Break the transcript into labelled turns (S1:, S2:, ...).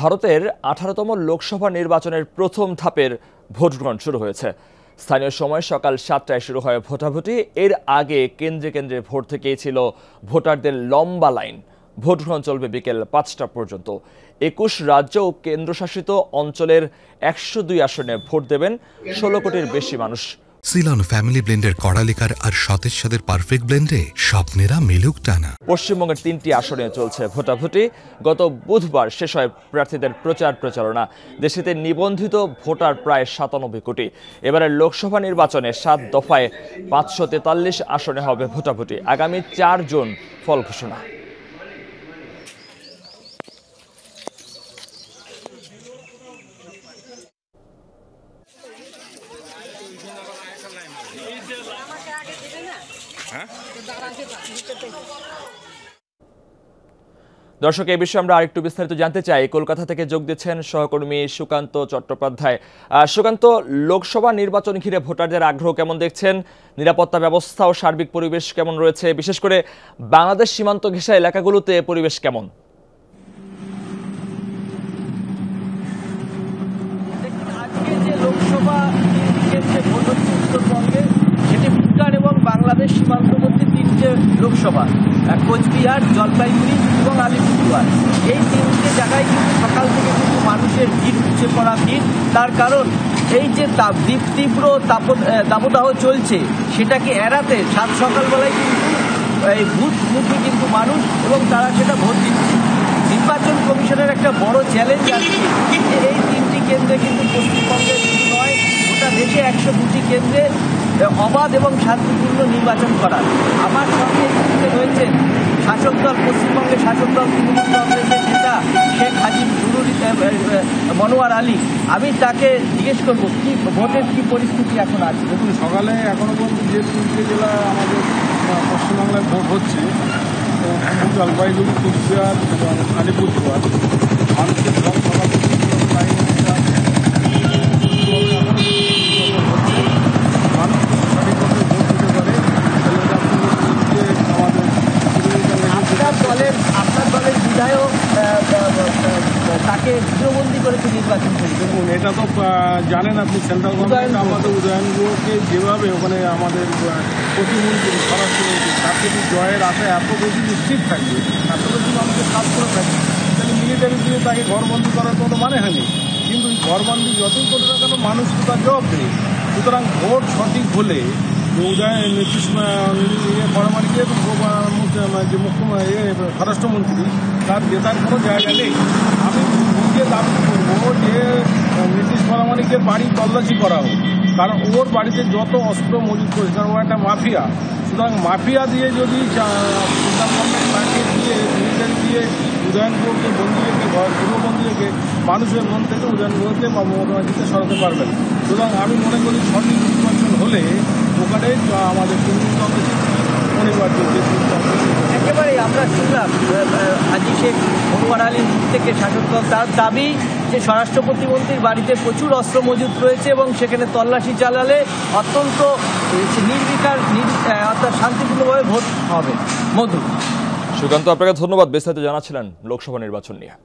S1: ভারতের 18তম লোকসভা নির্বাচনের প্রথম ধাপের ভোট গ্রহণ শুরু হয়েছে। স্থানীয় সময় সকাল 7টায় শুরু হয় ভোটাভুটি। এর আগে কেন্দ্রে কেন্দ্রে ভোট থেকেই ছিল ভোটারদের লম্বা লাইন। ভোট গ্রহণ চলবে বিকেল 5টা পর্যন্ত। 21 রাজ্য ও কেন্দ্রশাসিত অঞ্চলের 102 আসনে ভোট দেবেন 16 কোটির বেশি মানুষ।
S2: সিলন ফ্যামিলি ব্লেন্ডের কড়ালিকার আর সতেজ স্বাদের পারফেক্ট ব্লেন্ডে স্বপ্নেরা মিলুক টানা।
S1: পশ্চিমবঙ্গের 3টি আসনে চলছে ভোটাভুটি। গত বুধবার শেষ হয় প্রার্থীদের প্রচারণা। দেশটিতে নিবন্ধিত ভোটার প্রায় 97 কোটি। এবারের লোকসভা নির্বাচনে 7 দফায় 543 আসনে হবে ভোটাভুটি। আগামী 4 জুন ফল ঘোষণা। দর্শক, এই বিষয়ে আমরা আরেকটু বিস্তারিত জানতে চাই। কলকাতা থেকে যোগ দিচ্ছেন সহকর্মী সুকান্ত চট্টোপাধ্যায়। সুকান্ত, লোকসভা নির্বাচন ঘিরে ভোটারদের আগ্রহ কেমন দেখছেন? নিরাপত্তা ব্যবস্থা ও সার্বিক পরিবেশ কেমন রয়েছে? বিশেষ করে বাংলাদেশ সীমান্ত ঘেঁষা এলাকাগুলোতে পরিবেশ কেমন?
S3: আজকে যে লোকসভা ভোট হচ্ছে উত্তরবঙ্গে, সেটি ভুটান এবং বাংলাদেশ সীমান্তবর্তী 3টে লোকসভা, কোচবিহার, জলপাইগুড়ি এবং আলিপুরদুয়ার। এই 3টে জায়গায় কিন্তু সকাল থেকে কিন্তু মানুষের ভিড়, উঠে পড়া ভিড়। তার কারণ এই যে তীব্র দাবদাহ চলছে, সেটাকে এড়াতে সাত সকালবেলায় কিন্তু এই বুথমুখী কিন্তু মানুষ এবং তারা সেটা ভোট দিচ্ছে। নির্বাচন কমিশনের একটা বড় চ্যালেঞ্জ আছে যে এই 3টি কেন্দ্রে কিন্তু পশ্চিমবঙ্গের শুধু নয়, গোটা দেশে 102টি কেন্দ্রে অবাধ এবং শান্তিপূর্ণ নির্বাচন করা। আমার সঙ্গে রয়েছেন শাসক দল, পশ্চিমবঙ্গের শাসক দল তৃণমূল কংগ্রেসের নেতা শেখ হাজির মনোয়ার আলী। আমি তাকে জিজ্ঞেস করবো কি ভোটের কি পরিস্থিতি এখন আছে।
S4: দেখুন, সকালে এখনো পর্যন্ত যে 3টে জেলা আমাদের পশ্চিমবাংলায় ভোট হচ্ছে, জলপাইগুড়ি, কুচবিহার এবং আলিপুরদুয়ার, মানুষের সকাল মানুষ সঠিকভাবে ভোট দিতে পারে।
S3: আপনার দলের বিধায়ক তাকে গৃহবন্দী করেছে নির্বাচন করে।
S4: দেখুন, এটা তো জানেন আপনি, সেন্ট্রাল গভর্নমেন্ট আমাদের উদয়নগুলোকে যেভাবে ওখানে আমাদের প্রতিমন্ত্রী, স্বরাষ্ট্রমন্ত্রী, তার যদি জয়ের আশায় এত বেশি নিশ্চিত থাকবে, এত বেশি মানুষের কাজ করে থাকবে, তাহলে মিলিটারি দিয়ে তাকে ঘরবন্দি করার কোনো মানে হয়নি। কিন্তু ঘরবন্দি যতই করে না কেন, মানুষ তো তার জবাব দেয়। সুতরাং ভোট সঠিক হলে নীতিশ পরামানিকে যে স্বরাষ্ট্রমন্ত্রী, তার জেতার কোনো জায়গা নেই। আমি নিজে দাবি করবো যে নীতিশ পরামানিকের বাড়ি তল্লাশি করা হোক, কারণ ওর বাড়িতে যত অস্ত্র মজুত করেছে, কারণ ও একটা মাফিয়া। সুতরাং মাফিয়া দিয়ে যদি সেন্ট্রাল গভর্নমেন্ট তাকে দিয়ে মিলিটারি দিয়ে উদয়নপুরকে বন্দি রেখে, গৃহবন্দী রেখে, মানুষের মন থেকে উদয়নপুরকে বা মমতা ব্যানার্জিকে সরাতে পারবেন। সুতরাং আমি মনে করি সঠিক নির্বাচন হলে ওখানে আমাদের তৃণমূল কংগ্রেসের অনিবার্য।
S3: একেবারেই আমরা শুনলাম হাজি শেখ মনোয়ার আলীর মুখ থেকে শাসক দল, তার দাবি যে স্বরাষ্ট্র প্রতিমন্ত্রীর বাড়িতে প্রচুর অস্ত্র মজুত রয়েছে এবং সেখানে তল্লাশি চালালে অত্যন্ত নির্বিকার অর্থাৎ শান্তিপূর্ণভাবে ভোট হবে। মধু,
S1: সুকান্ত, আপনাকে ধন্যবাদ বিস্তারিত জানাচ্ছিলেন লোকসভা নির্বাচন নিয়ে।